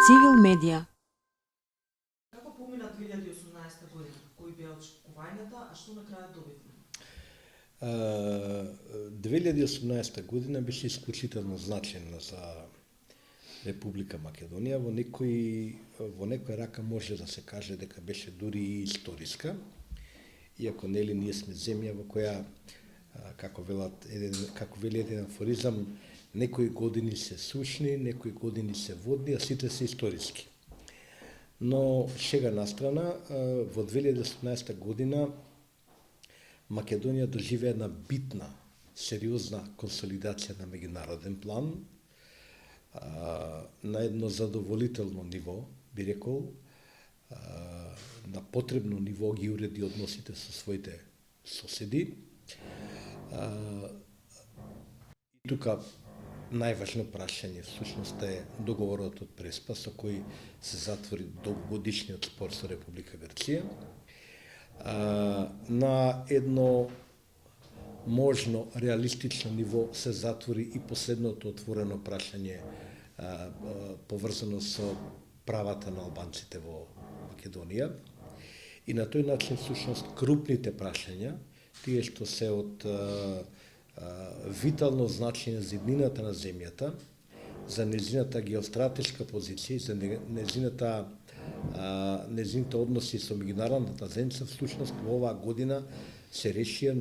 Цивил медија. Како помина 2018 година? Кои беа очекувањата, а што на крајот добивме? 2018 година беше исклучително значајна за Република Македонија. Во некоја рака може да се каже дека беше дури и историска, иако нели ние сме земја во која, како вели еден афоризам, некои години се сушни, некои години се водни, а сите се историски. Но шега настрана, во 2018 година Македонија доживеа една битна, сериозна консолидација на меѓународен план, на едно задоволително ниво, би рекол, на потребно ниво ги уреди односите со своите соседи. И тука најважно прашање всушност е договорот од Преспа со кој се затвори долгогодишниот спор со Република Грција. На едно можно реалистично ниво се затвори и последното отворено прашање поврзано со правата на албанците во Македонија. И на тој начин всушност крупните прашања, тие што се од витално значење за иднината на земјата, за незината геостратешка позиција и за незините односи со меѓународната заедница, всушност во оваа година се решија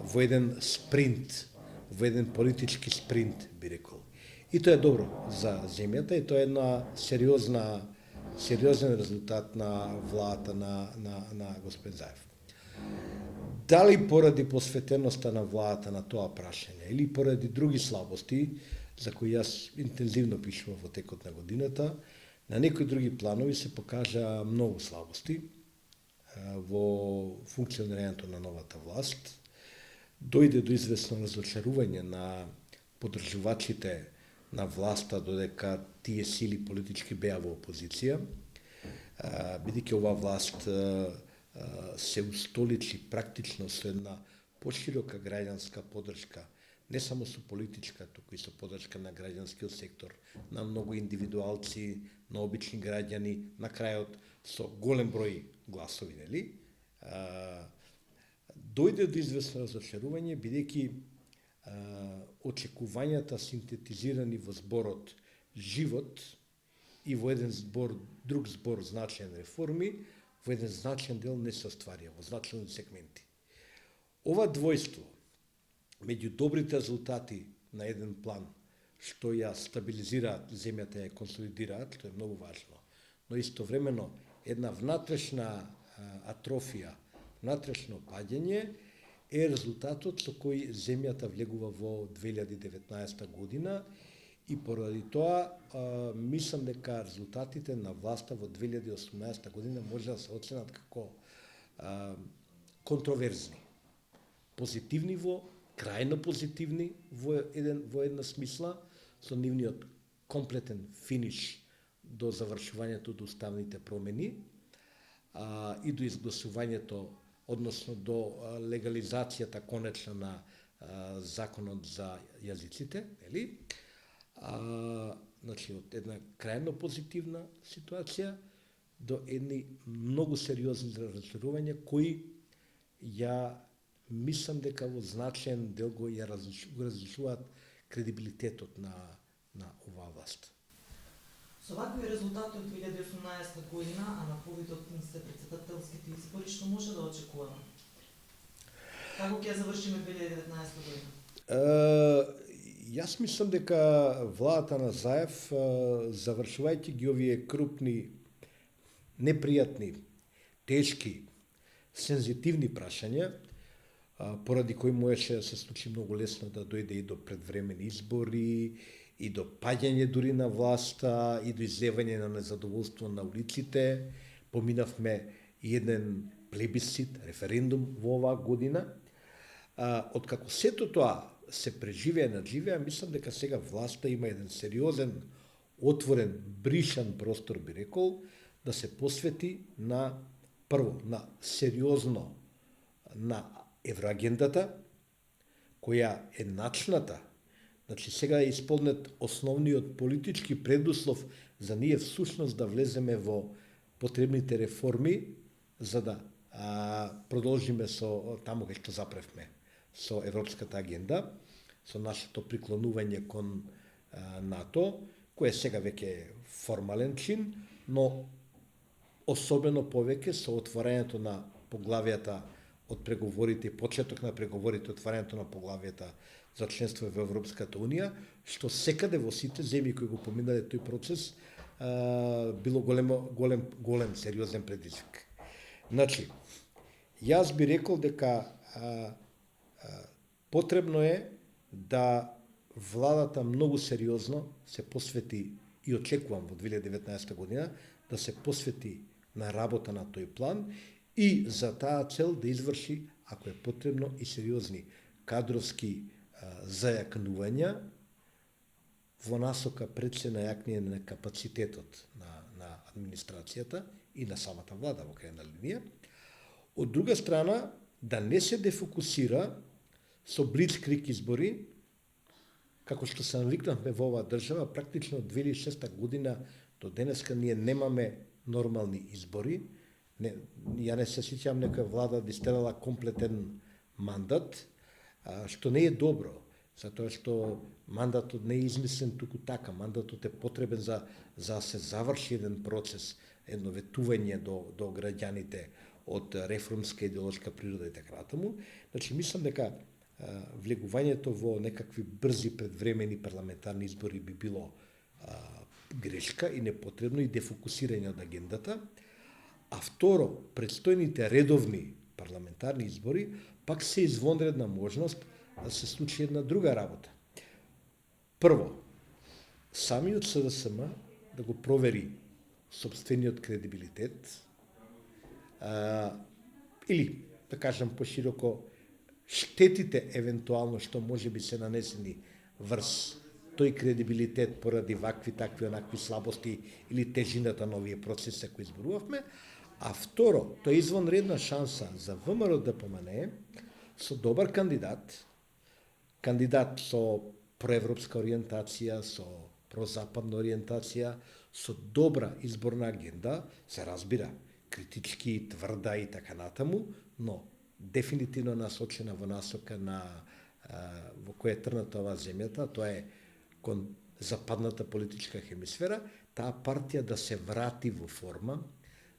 во еден спринт, во еден политички спринт, би рекол. И тоа е добро за земјата и тоа е една сериозен резултат на владата на господин Заев. Дали поради посветеноста на владата на тоа прашање или поради други слабости, за кои јас интензивно пишувам во текот на годината, на некои други планови се покажа многу слабости во функционирањето на новата власт. Дојде до известно разочарување на поддржувачите на власта, додека тие сили политички беа во опозиција, бидејќи оваа власт се устоличи практично со една поширока граѓанска поддршка, не само со политичка, туку и со поддршка на граѓанскиот сектор, на многу индивидуалци, на обични граѓани, на крајот со голем број гласови, нели? Дојде до известно разочарување, бидејќи очекувањата синтетизирани во зборот живот и во еден друг збор значајни реформи, во еден значајен дел не се остварија, во значајни сегменти. Ова двојство меѓу добрите резултати на еден план, што ја стабилизираат земјата, ја консолидираат, што е многу важно, но истовремено една внатрешна атрофија, внатрешно паѓање е резултатот со кој земјата влегува во 2019 година и поради тоа мислам дека резултатите на власта во 2018 година може да се оценат како контроверзни. Позитивни крајно позитивни во една смисла, со нивниот комплетен финиш до завршувањето до уставните промени и до изгласувањето, односно до легализацијата конечна на законот за јазиците, нели? Значи, од една крајно позитивна ситуација до едни многу сериозни разочарувања кои ја мислам дека во значаен дел го разрушуваат кредибилитетот на оваа власт. Со вакви резултати од 2018 година, а на повидот на се председателските избори, што може да очекуваме? Како ќе завршиме 2019 година? Јас мислам дека владата на Заев, завршувајќи ги овие крупни, непријатни, тешки, сензитивни прашања, поради кои можеше да се случи многу лесно да дојде и до предвремени избори, и до паѓање дури на власта, и до излевање на незадоволство на улиците. Поминавме и еден плебисцит, референдум во оваа година. Откако сето тоа се преживеа и надживеа, мислам дека сега власта има еден сериозен, отворен, бришан простор, би рекол, да се посвети на, прво, на сериозно на евроагендата, која е начната Значи сега е исполнет основниот политички предуслов за ние всушност да влеземе во потребните реформи за да продолжиме со таму кај што запревме со европската агенда, со нашето приклонување кон НАТО, кој сега веќе формален чин, но особено повеќе со отворањето на поглавијата од преговорите, почеток на преговорите, отварањето на поглавијата за членство во Европската Унија, што секаде во сите земји кои го поминале тој процес, било голем сериозен предизвик. Значи, јас би рекол дека потребно е да владата многу сериозно се посвети и очекувам во 2019 година да се посвети на работа на тој план и за таа цел да изврши, ако е потребно, и сериозни кадровски зајакнувања во насока пред се најакнење на капацитетот на администрацијата и на самата влада во крајна линија. Од друга страна, да не се дефокусира со блицкриг избори, како што се навикнавме во оваа држава, практично од 2006 година до денеска ние немаме нормални избори. Ја не се сеќавам некоја влада да истерала комплетен мандат, што не е добро, затоа што мандатот не е измислен туку така. Мандатот е потребен за да се заврши еден процес, едно ветување до граѓаните од реформска идеолошка природа и така натаму. Значи, мислам дека влегувањето во некакви брзи предвремени парламентарни избори би било грешка и непотребно и дефокусирање од агендата. А второ, предстојните редовни парламентарни избори пак се извонредна можност да се случи една друга работа. Прво, самиот СДСМ да го провери собствениот кредибилитет или, да кажам пошироко, штетите евентуално што може би се нанесени врз тој кредибилитет поради вакви, такви, онакви слабости или тежината на овие процеси кои изборувавме. А второ, тоа е извонредна шанса за ВМРО ДПМНЕ со добар кандидат со проевропска ориентација, со прозападна ориентација, со добра изборна агенда, се разбира, критички, тврда и така натаму, но дефинитивно насочена во насока во која е трната оваа земјата, тоа е кон западната политичка хемисфера, таа партија да се врати во форма,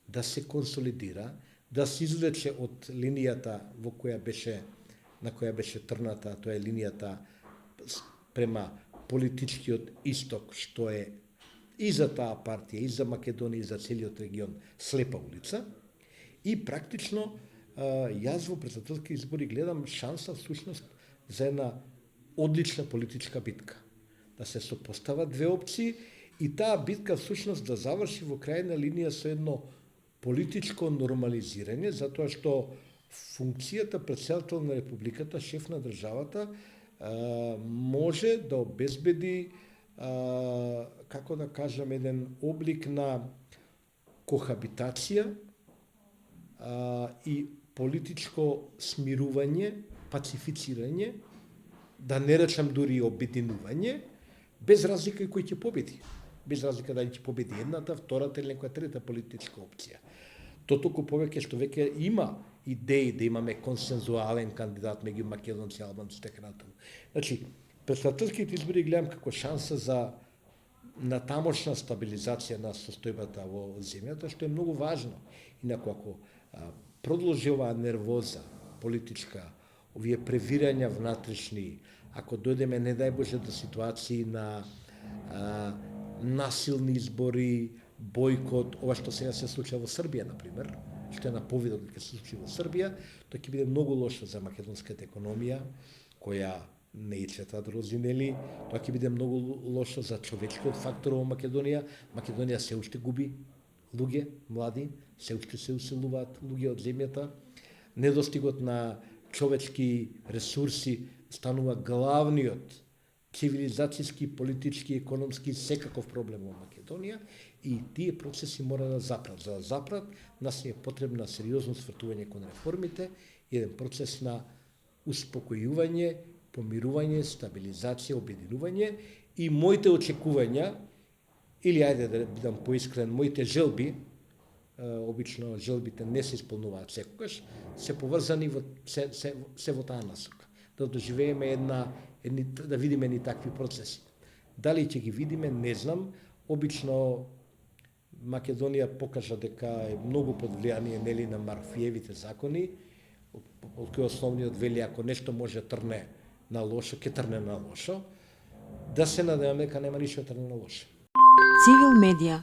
да се консолидира, да се извлече од линијата на која беше трната, тоа е линијата према политичкиот исток, што е и за таа партија, и за Македонија, и за целиот регион слепа улица. И практично, јас во председателски избори гледам шанса всушност за една одлична политичка битка. Да се сопостават две опции и таа битка всушност да заврши во крајна линија со едно политичко нормализирање, затоа што функцијата претседател на републиката, шеф на државата, може да обезбеди, како да кажам, еден облик на кохабитација и политичко смирување, пацифицирање, да не речам дури обединување, без разлика и кој ќе победи. Без разлика дали ќе победи едната, втората или некоја трета политичка опција. То толку повеќе што веќе има идеи да имаме консензуален кандидат меѓу македонци, албанци и така натаму. Значи, председателските избори гледам како шанса за натамошна стабилизација на состојбата во земјата, што е многу важно. Инаку, ако продолжи оваа нервоза политичка, овие превирања внатрешни, ако дојдеме, не дај Боже, до ситуации на насилни избори, бојкот, ова што сега се случува во Србија, например, што е на повидот дека се случи во Србија, тоа ќе биде многу лошо за македонската економија, која не и цветат рози, нели? Тоа ќе биде многу лошо за човечкиот фактор во Македонија. Македонија се уште губи луѓе, млади, се уште се уселуваат луѓе од земјата. Недостигот на човечки ресурси станува главниот цивилизацијски, политички, економски, секаков проблем во Македонија и тие процеси мора да запрат. За да запрат, нас е потребна сериозно свртување кон реформите, еден процес на успокојување помирување, стабилизација, обединување и моите очекувања, или ајде да бидам поискрен, моите желби, обично желбите не се исполнуваат секогаш, се поврзани се во таа насока. Да доживееме да видиме ни такви процеси. Дали ќе ги видиме, не знам. Обично Македонија покажа дека е многу под влијание нели на Марфиевите закони, од кој основниот вели ако нешто може трне на лошо, ќе трне на лошо. Да се надеваме дека нема ништо трне на лошо. Цивил медија